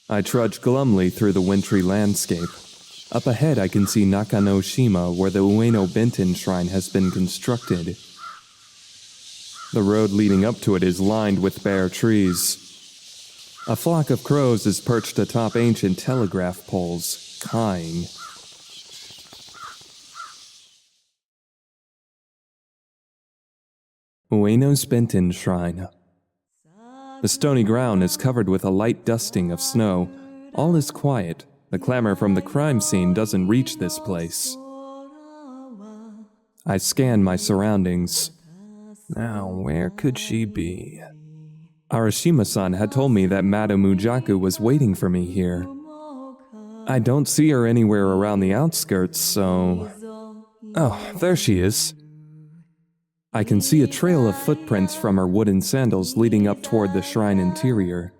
I trudge glumly through the wintry landscape. Up ahead I can see Nakanoshima, where the Ueno Benten shrine has been constructed. The road leading up to it is lined with bare trees. A flock of crows is perched atop ancient telegraph poles, cawing. Ueno's Benten Shrine. The stony ground is covered with a light dusting of snow. All is quiet. The clamor from the crime scene doesn't reach this place. I scan my surroundings. Now, where could she be? Arashima-san had told me that Madame Ujaku was waiting for me here. I don't see her anywhere around the outskirts, so... Oh, there she is. I can see a trail of footprints from her wooden sandals leading up toward the shrine interior.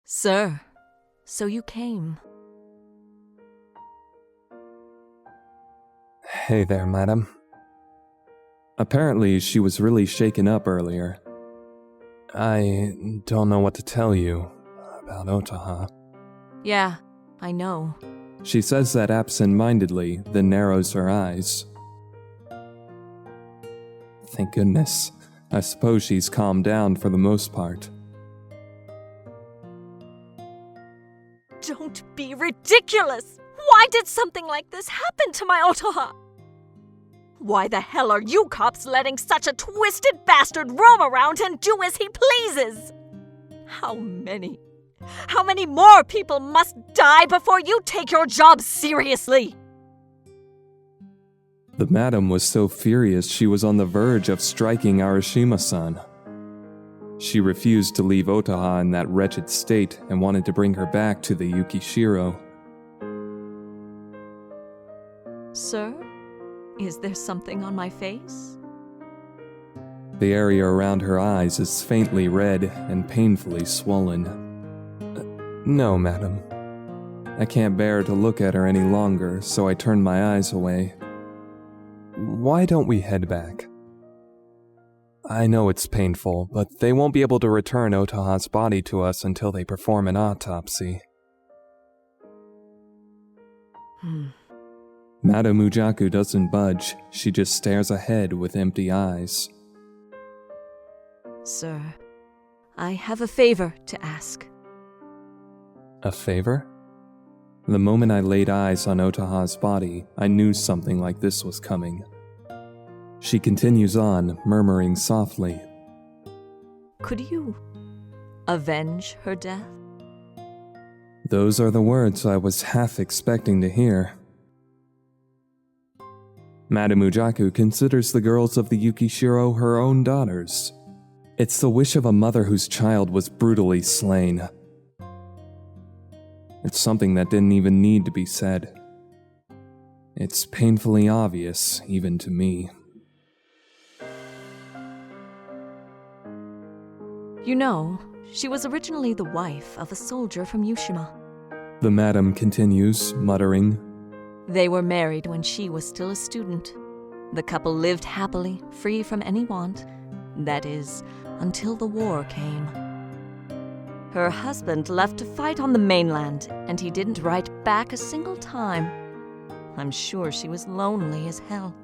Sir, so you came. Hey there, madam. Apparently, she was really shaken up earlier. I don't know what to tell you about Otoha. Yeah, I know. She says that absent-mindedly, then narrows her eyes. Thank goodness. I suppose she's calmed down for the most part. Don't be ridiculous! Why did something like this happen to my Otoha? Why the hell are you cops letting such a twisted bastard roam around and do as he pleases? How many more people must die before you take your job seriously? The madam was so furious she was on the verge of striking Arashima-san. She refused to leave Otoha in that wretched state and wanted to bring her back to the Yukishiro. Sir, is there something on my face? The area around her eyes is faintly red and painfully swollen. No, madam. I can't bear to look at her any longer, so I turn my eyes away. Why don't we head back? I know it's painful, but they won't be able to return Otoha's body to us until they perform an autopsy. Madame Ujaku doesn't budge. She just stares ahead with empty eyes. Sir, I have a favor to ask. A favor? The moment I laid eyes on Otoha's body, I knew something like this was coming. She continues on, murmuring softly. Could you avenge her death? Those are the words I was half expecting to hear. Madame Ujaku considers the girls of the Yukishiro her own daughters. It's the wish of a mother whose child was brutally slain. It's something that didn't even need to be said. It's painfully obvious, even to me. You know, she was originally the wife of a soldier from Yushima. The madam continues, muttering. They were married when she was still a student. The couple lived happily, free from any want. That is, until the war came. Her husband left to fight on the mainland, and he didn't write back a single time. I'm sure she was lonely as hell.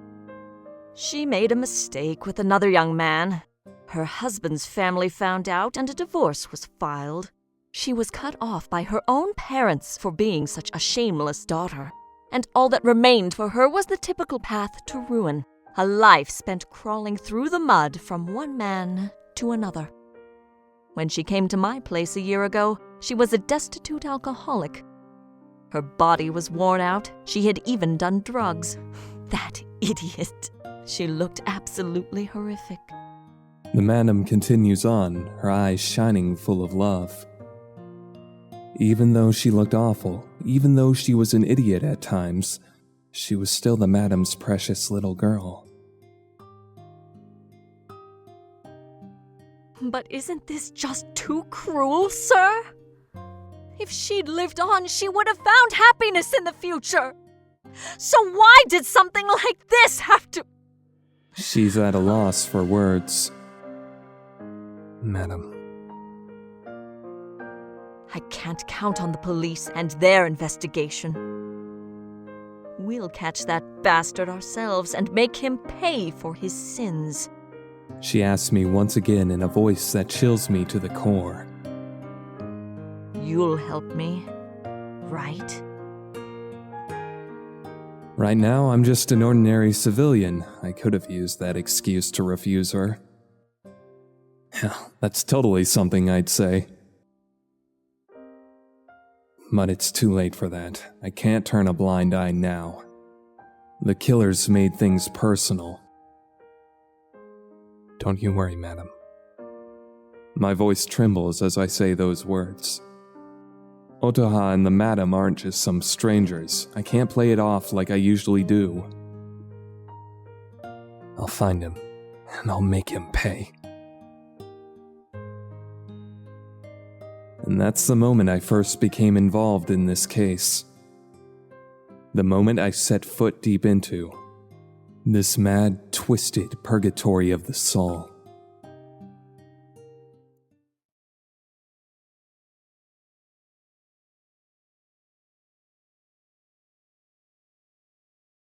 She made a mistake with another young man. Her husband's family found out, and a divorce was filed. She was cut off by her own parents for being such a shameless daughter. And all that remained for her was the typical path to ruin, a life spent crawling through the mud from one man to another. When she came to my place a year ago, she was a destitute alcoholic. Her body was worn out. She had even done drugs. That idiot. She looked absolutely horrific. The madam continues on, her eyes shining full of love. Even though she looked awful, even though she was an idiot at times, she was still the madam's precious little girl. But isn't this just too cruel, sir? If she'd lived on, she would have found happiness in the future. So why did something like this have to... She's at a loss for words. Madam. I can't count on the police and their investigation. We'll catch that bastard ourselves and make him pay for his sins. She asks me once again in a voice that chills me to the core. You'll help me, right? Right now, I'm just an ordinary civilian. I could have used that excuse to refuse her. Hell, that's totally something I'd say. But it's too late for that. I can't turn a blind eye now. The killers made things personal. Don't you worry, madam. My voice trembles as I say those words. Otoha and the madam aren't just some strangers. I can't play it off like I usually do. I'll find him, and I'll make him pay. And that's the moment I first became involved in this case. The moment I set foot deep into this mad, twisted purgatory of the soul.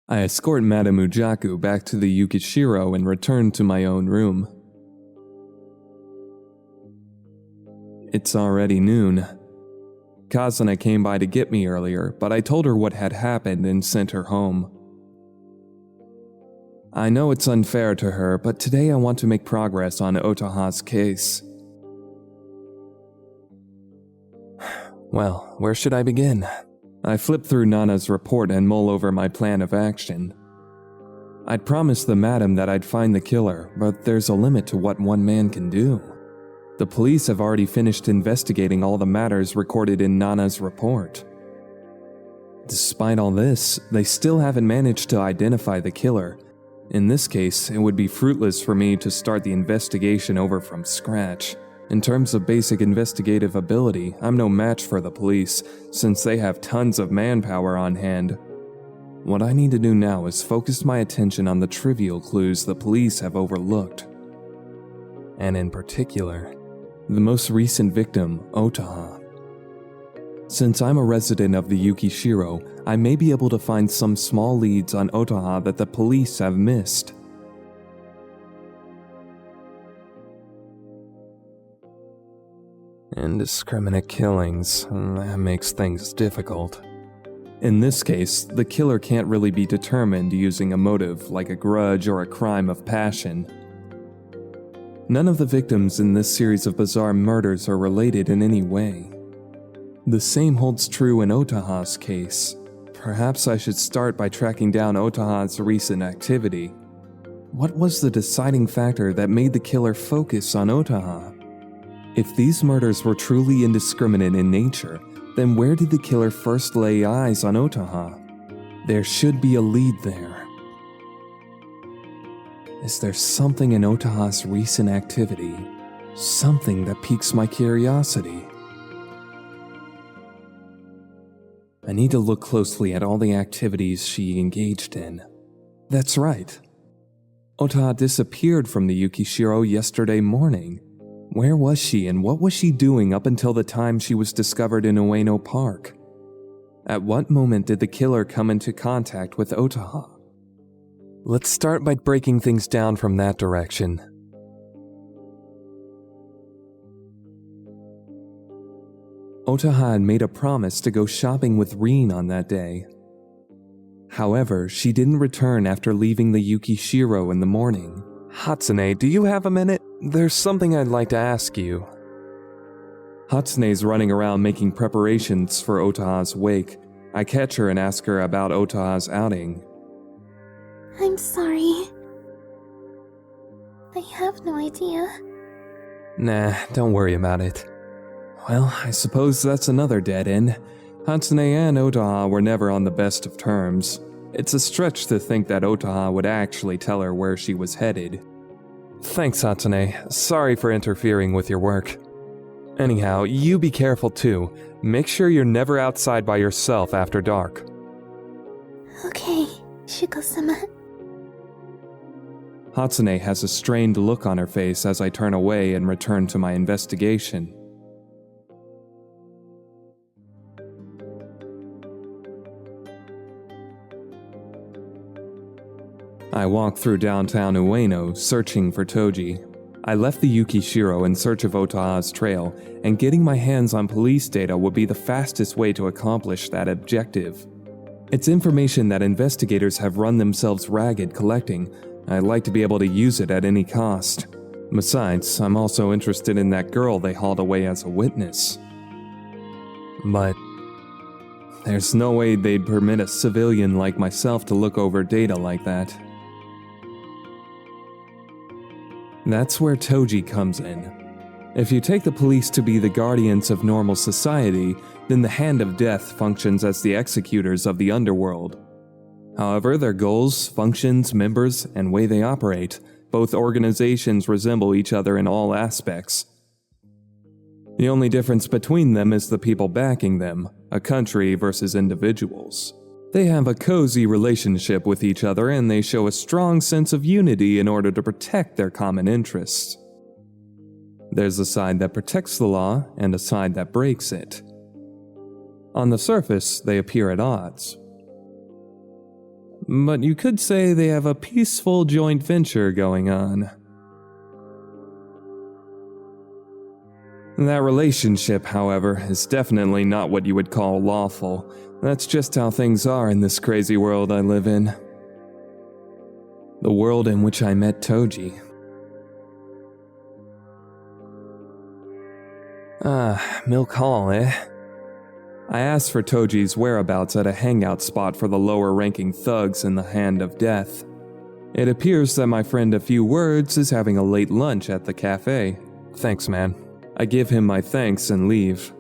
I escort Madame Ujaku back to the Yukishiro and return to my own room. It's already noon. Kazuna came by to get me earlier, but I told her what had happened and sent her home. I know it's unfair to her, but today I want to make progress on Otoha's case. Well, where should I begin? I flip through Nana's report and mull over my plan of action. I'd promised the madam that I'd find the killer, but there's a limit to what one man can do. The police have already finished investigating all the matters recorded in Nana's report. Despite all this, they still haven't managed to identify the killer. In this case, it would be fruitless for me to start the investigation over from scratch. In terms of basic investigative ability, I'm no match for the police, since they have tons of manpower on hand. What I need to do now is focus my attention on the trivial clues the police have overlooked. And in particular, the most recent victim, Otoha. Since I'm a resident of the Yukishiro, I may be able to find some small leads on Otoha that the police have missed. Indiscriminate killings, that makes things difficult. In this case, the killer can't really be determined using a motive like a grudge or a crime of passion. None of the victims in this series of bizarre murders are related in any way. The same holds true in Otoha's case. Perhaps I should start by tracking down Otoha's recent activity. What was the deciding factor that made the killer focus on Otoha? If these murders were truly indiscriminate in nature, then where did the killer first lay eyes on Otoha? There should be a lead there. Is there something in Otoha's recent activity? Something that piques my curiosity? I need to look closely at all the activities she engaged in. That's right. Otoha disappeared from the Yukishiro yesterday morning. Where was she and what was she doing up until the time she was discovered in Ueno Park? At what moment did the killer come into contact with Otoha? Let's start by breaking things down from that direction. Otoha had made a promise to go shopping with Rin on that day. However, she didn't return after leaving the Yukishiro in the morning. Hatsune, do you have a minute? There's something I'd like to ask you. Hatsune's running around making preparations for Otoha's wake. I catch her and ask her about Otoha's outing. I'm sorry. I have no idea. Nah, don't worry about it. Well, I suppose that's another dead end. Hatsune and Otoha were never on the best of terms. It's a stretch to think that Otoha would actually tell her where she was headed. Thanks, Hatsune. Sorry for interfering with your work. Anyhow, you be careful too. Make sure you're never outside by yourself after dark. Okay, Shugo-sama. Hatsune has a strained look on her face as I turn away and return to my investigation. I walk through downtown Ueno, searching for Toji. I left the Yukishiro in search of Otoha's trail, and getting my hands on police data would be the fastest way to accomplish that objective. It's information that investigators have run themselves ragged collecting. I'd like to be able to use it at any cost. Besides, I'm also interested in that girl they hauled away as a witness. But there's no way they'd permit a civilian like myself to look over data like that. That's where Toji comes in. If you take the police to be the guardians of normal society, then the Hand of Death functions as the executors of the underworld. However, their goals, functions, members, and way they operate, both organizations resemble each other in all aspects. The only difference between them is the people backing them, a country versus individuals. They have a cozy relationship with each other and they show a strong sense of unity in order to protect their common interests. There's a side that protects the law and a side that breaks it. On the surface, they appear at odds. But you could say they have a peaceful joint venture going on. That relationship, however, is definitely not what you would call lawful. That's just how things are in this crazy world I live in. The world in which I met Toji. Milk Hall, eh? I asked for Toji's whereabouts at a hangout spot for the lower-ranking thugs in the Hand of Death. It appears that my friend A Few Words is having a late lunch at the cafe. Thanks, man. I give him my thanks and leave.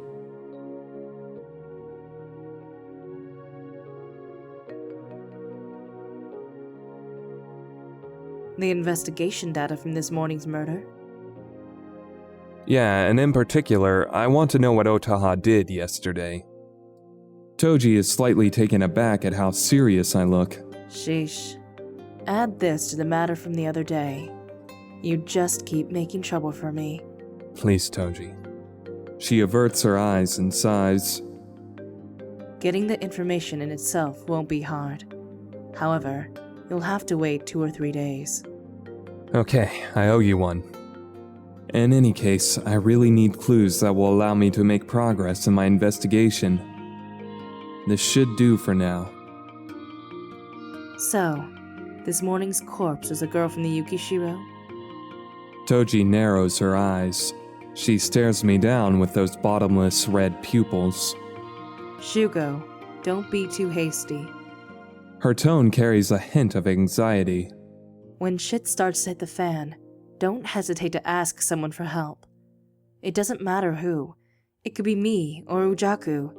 The investigation data from this morning's murder? Yeah, and in particular, I want to know what Otoha did yesterday. Toji is slightly taken aback at how serious I look. Sheesh. Add this to the matter from the other day. You just keep making trouble for me. Please, Toji. She averts her eyes and sighs. Getting the information in itself won't be hard. However, you'll have to wait 2 or 3 days. Okay, I owe you one. In any case, I really need clues that will allow me to make progress in my investigation. This should do for now. So, this morning's corpse was a girl from the Yukishiro? Toji narrows her eyes. She stares me down with those bottomless red pupils. Shugo, don't be too hasty. Her tone carries a hint of anxiety. When shit starts to hit the fan, don't hesitate to ask someone for help. It doesn't matter who. It could be me or Ujaku.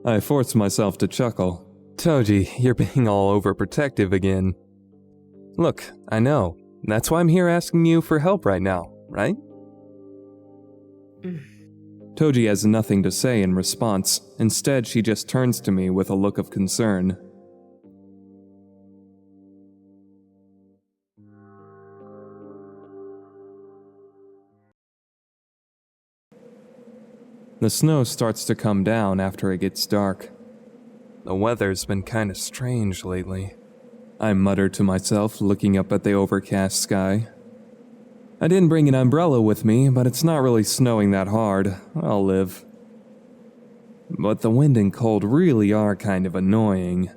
I force myself to chuckle. Toji, you're being all overprotective again. Look, I know. That's why I'm here asking you for help right now, right? Toji has nothing to say in response. Instead, she just turns to me with a look of concern. The snow starts to come down after it gets dark. The weather's been kinda strange lately. I mutter to myself, looking up at the overcast sky. I didn't bring an umbrella with me, but it's not really snowing that hard. I'll live. But the wind and cold really are kind of annoying.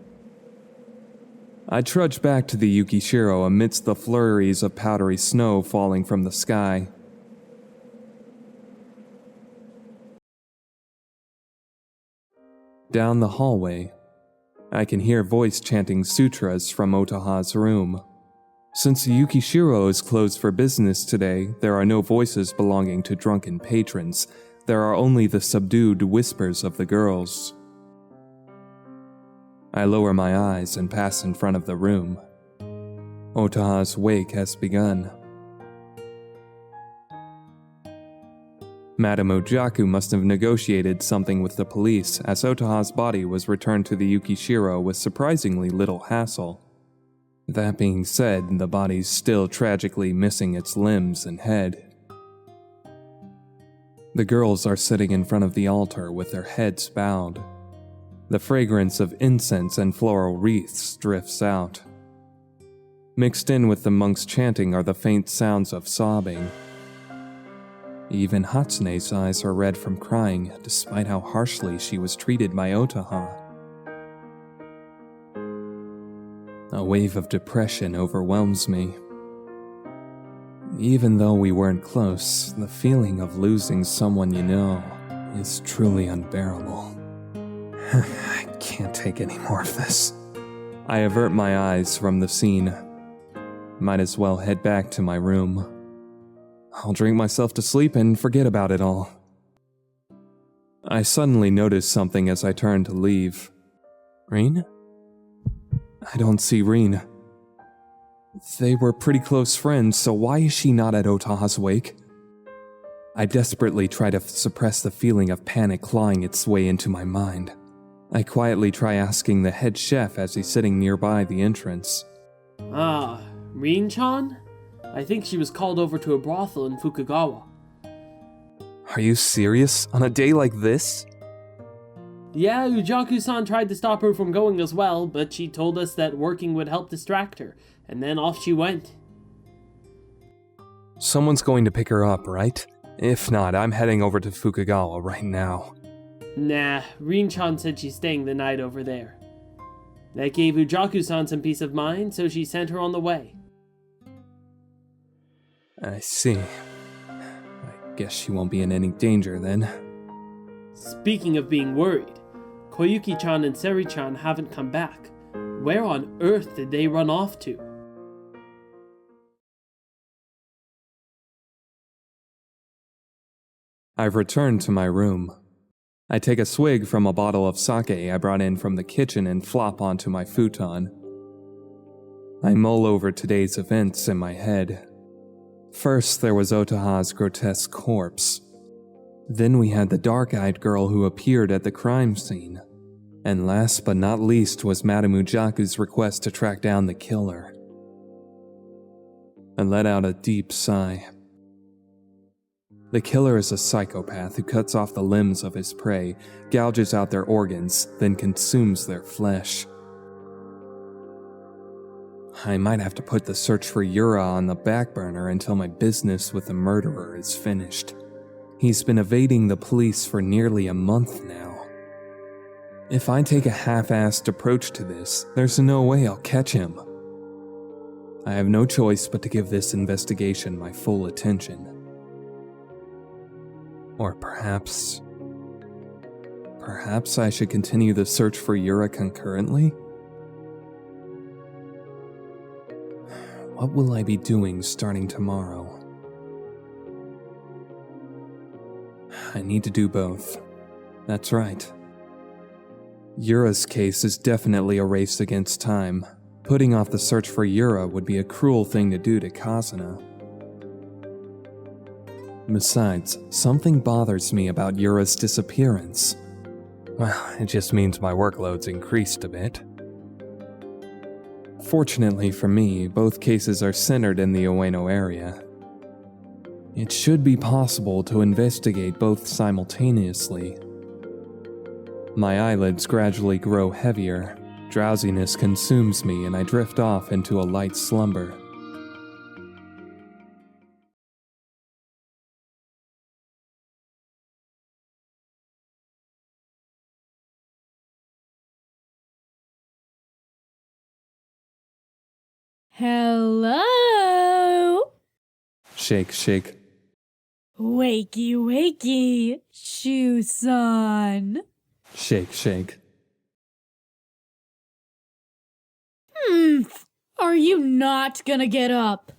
I trudge back to the Yukishiro amidst the flurries of powdery snow falling from the sky. Down the hallway, I can hear voice chanting sutras from Otoha's room. Since the Yukishiro is closed for business today, there are no voices belonging to drunken patrons. There are only the subdued whispers of the girls. I lower my eyes and pass in front of the room. Otoha's wake has begun. Madame Ujaku must have negotiated something with the police, as Otoha's body was returned to the Yukishiro with surprisingly little hassle. That being said, the body's still tragically missing its limbs and head. The girls are sitting in front of the altar with their heads bowed. The fragrance of incense and floral wreaths drifts out. Mixed in with the monks chanting are the faint sounds of sobbing. Even Hatsune's eyes are red from crying, despite how harshly she was treated by Otoha. A wave of depression overwhelms me. Even though we weren't close, the feeling of losing someone you know is truly unbearable. I can't take any more of this. I avert my eyes from the scene. Might as well head back to my room. I'll drink myself to sleep and forget about it all. I suddenly notice something as I turn to leave. Rin? I don't see Rin. They were pretty close friends, so why is she not at Otoha's wake? I desperately try to suppress the feeling of panic clawing its way into my mind. I quietly try asking the head chef as he's sitting nearby the entrance. Rin-chan? I think she was called over to a brothel in Fukagawa. Are you serious? On a day like this? Yeah, Ujaku-san tried to stop her from going as well, but she told us that working would help distract her, and then off she went. Someone's going to pick her up, right? If not, I'm heading over to Fukagawa right now. Nah, Rin-chan said she's staying the night over there. That gave Ujaku-san some peace of mind, so she sent her on the way. I see. I guess she won't be in any danger then. Speaking of being worried, Koyuki-chan and Seri-chan haven't come back. Where on earth did they run off to? I've returned to my room. I take a swig from a bottle of sake I brought in from the kitchen and flop onto my futon. I mull over today's events in my head. First, there was Otoha's grotesque corpse. Then we had the dark-eyed girl who appeared at the crime scene. And last but not least was Madame Ujaku's request to track down the killer. I let out a deep sigh. The killer is a psychopath who cuts off the limbs of his prey, gouges out their organs, then consumes their flesh. I might have to put the search for Yura on the back burner until my business with the murderer is finished. He's been evading the police for nearly a month now. If I take a half-assed approach to this, there's no way I'll catch him. I have no choice but to give this investigation my full attention. Or perhaps I should continue the search for Yura concurrently? What will I be doing starting tomorrow? I need to do both. That's right. Yura's case is definitely a race against time. Putting off the search for Yura would be a cruel thing to do to Kazuna. Besides, something bothers me about Yura's disappearance. Well, it just means my workload's increased a bit. Fortunately for me, both cases are centered in the Ueno area. It should be possible to investigate both simultaneously. My eyelids gradually grow heavier, drowsiness consumes me, and I drift off into a light slumber. Hello? Shake, shake. Wakey, wakey, Shu-san. Shake, shake. Are you not gonna get up?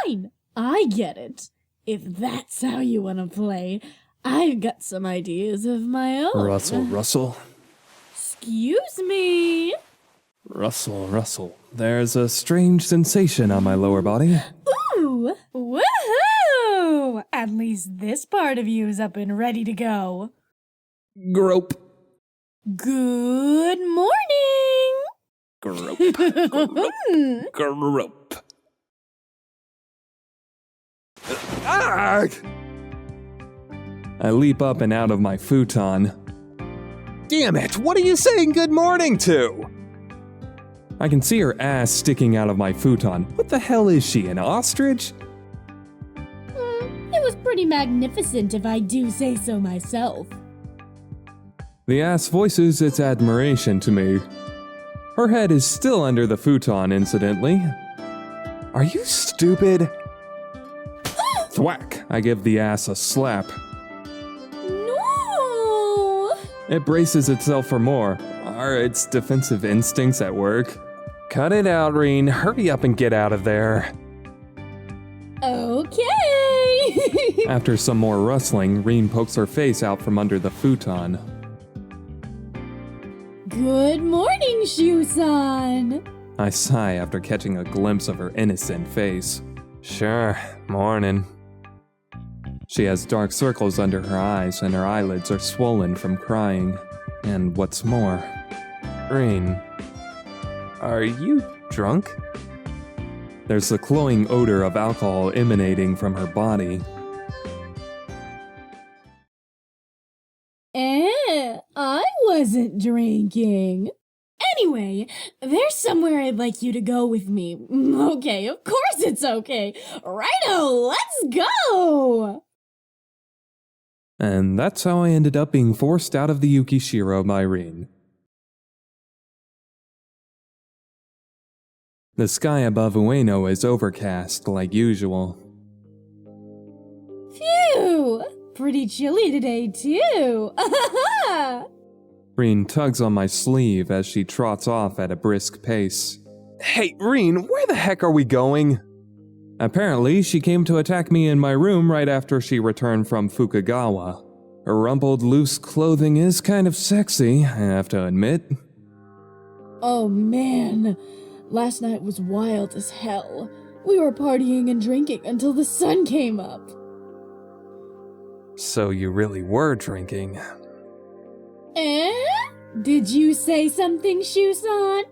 Fine, I get it. If that's how you wanna play, I've got some ideas of my own. Russell. Excuse me. Russell. There's a strange sensation on my lower body. Ooh, woohoo! At least this part of you is up and ready to go. Grope. Good morning! Grope. Grope. Ah! I leap up and out of my futon. Damn it, what are you saying good morning to? I can see her ass sticking out of my futon. What the hell is she, an ostrich? It was pretty magnificent if I do say so myself. The ass voices its admiration to me. Her head is still under the futon, incidentally. Are you stupid? Thwack! I give the ass a slap. No! It braces itself for more. Are its defensive instincts at work? Cut it out, Reen. Hurry up and get out of there. Okay! After some more rustling, Reen pokes her face out from under the futon. Good morning, Shu-san! I sigh after catching a glimpse of her innocent face. Sure, morning. She has dark circles under her eyes and her eyelids are swollen from crying. And what's more, Reen, are you drunk? There's the cloying odor of alcohol emanating from her body. I wasn't drinking. Anyway, there's somewhere I'd like you to go with me. Okay, of course it's okay. Righto, let's go! And that's how I ended up being forced out of the Yukishiro by Reen. The sky above Ueno is overcast like usual. Phew! Pretty chilly today, too. Reen tugs on my sleeve as she trots off at a brisk pace. Hey, Reen, where the heck are we going? Apparently, she came to attack me in my room right after she returned from Fukagawa. Her rumpled, loose clothing is kind of sexy, I have to admit. Oh man, last night was wild as hell. We were partying and drinking until the sun came up. So you really were drinking. Eh? Did you say something, Shu-san?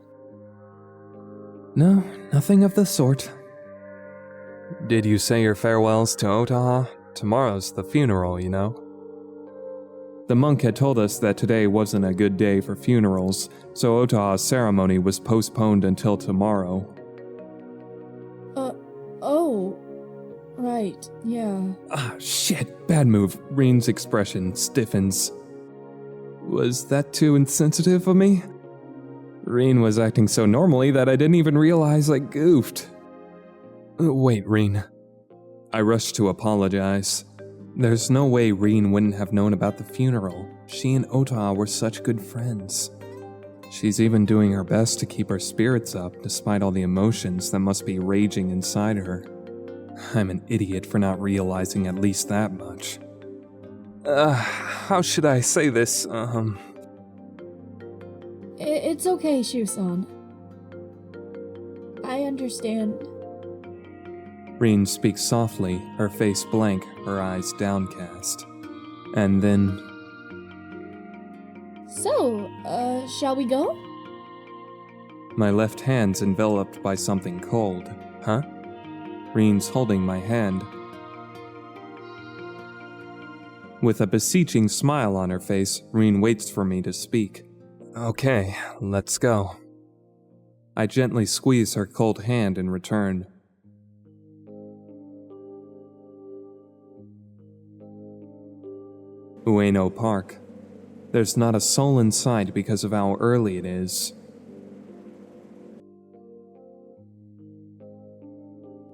No, nothing of the sort. Did you say your farewells to Otoha? Tomorrow's the funeral, you know. The monk had told us that today wasn't a good day for funerals, so Otoha's ceremony was postponed until tomorrow. Oh. Right, yeah. Ah, shit, bad move. Reen's expression stiffens. Was that too insensitive of me? Reen was acting so normally that I didn't even realize I goofed. Wait, Reen. I rushed to apologize. There's no way Reen wouldn't have known about the funeral. She and Otoha were such good friends. She's even doing her best to keep her spirits up despite all the emotions that must be raging inside her. I'm an idiot for not realizing at least that much. How should I say this? It's okay, Shu-san. I understand. Reen speaks softly, her face blank, her eyes downcast. And then... So, shall we go? My left hand's enveloped by something cold. Huh? Reen's holding my hand. With a beseeching smile on her face, Reen waits for me to speak. Okay, let's go. I gently squeeze her cold hand in return. Ueno Park. There's not a soul in sight because of how early it is.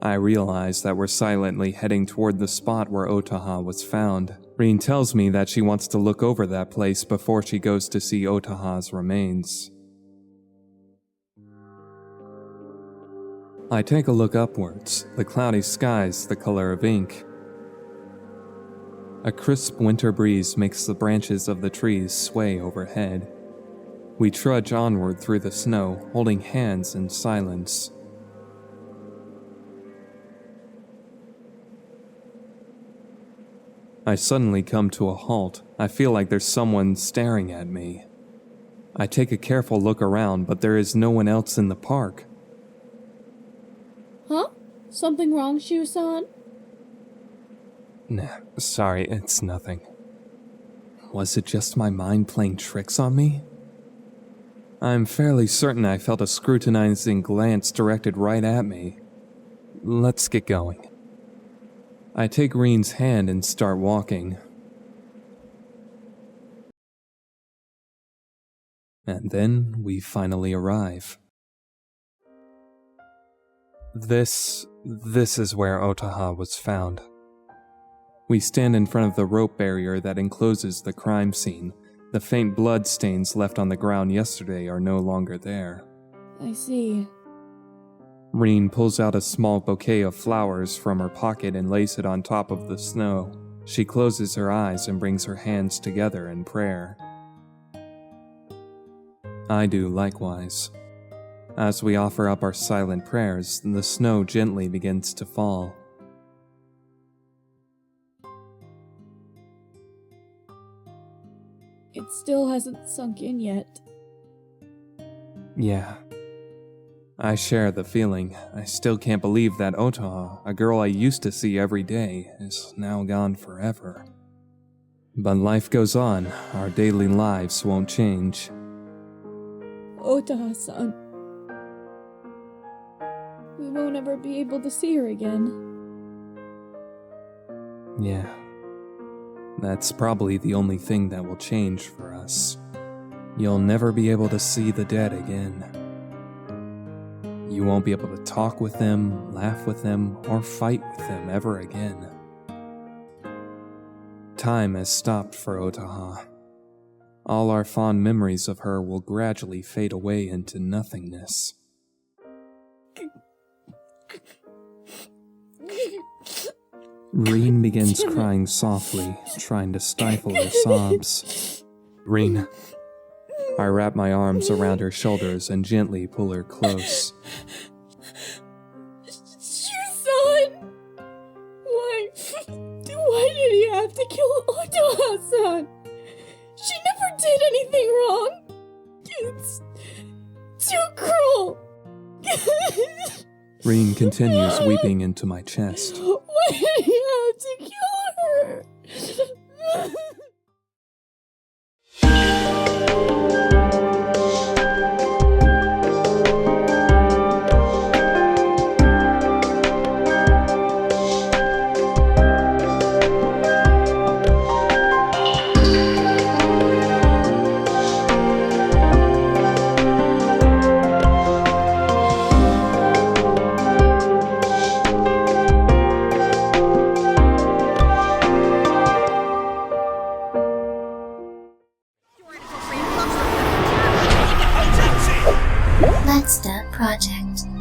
I realize that we're silently heading toward the spot where Otoha was found. Reen tells me that she wants to look over that place before she goes to see Otoha's remains. I take a look upwards, the cloudy skies the color of ink. A crisp winter breeze makes the branches of the trees sway overhead. We trudge onward through the snow, holding hands in silence. I suddenly come to a halt. I feel like there's someone staring at me. I take a careful look around, but there is no one else in the park. Huh? Something wrong, Shu-san? Nah, sorry, it's nothing. Was it just my mind playing tricks on me? I'm fairly certain I felt a scrutinizing glance directed right at me. Let's get going. I take Reen's hand and start walking. And then we finally arrive. This is where Otoha was found. We stand in front of the rope barrier that encloses the crime scene. The faint blood stains left on the ground yesterday are no longer there. I see. Reen pulls out a small bouquet of flowers from her pocket and lays it on top of the snow. She closes her eyes and brings her hands together in prayer. I do likewise. As we offer up our silent prayers, the snow gently begins to fall. It still hasn't sunk in yet. Yeah. I share the feeling. I still can't believe that Otoha, a girl I used to see every day, is now gone forever. But life goes on. Our daily lives won't change. Otoha-san. We won't ever be able to see her again. Yeah. That's probably the only thing that will change for us. You'll never be able to see the dead again. You won't be able to talk with them, laugh with them, or fight with them ever again. Time has stopped for Otoha. All our fond memories of her will gradually fade away into nothingness. Reen begins crying softly, trying to stifle her sobs. Reen. I wrap my arms around her shoulders and gently pull her close. Shu-san! Why did he have to kill Otoha-san? She never did anything wrong! It's too cruel! Reen continues weeping into my chest. Why did he have to kill her? Let's Start Project.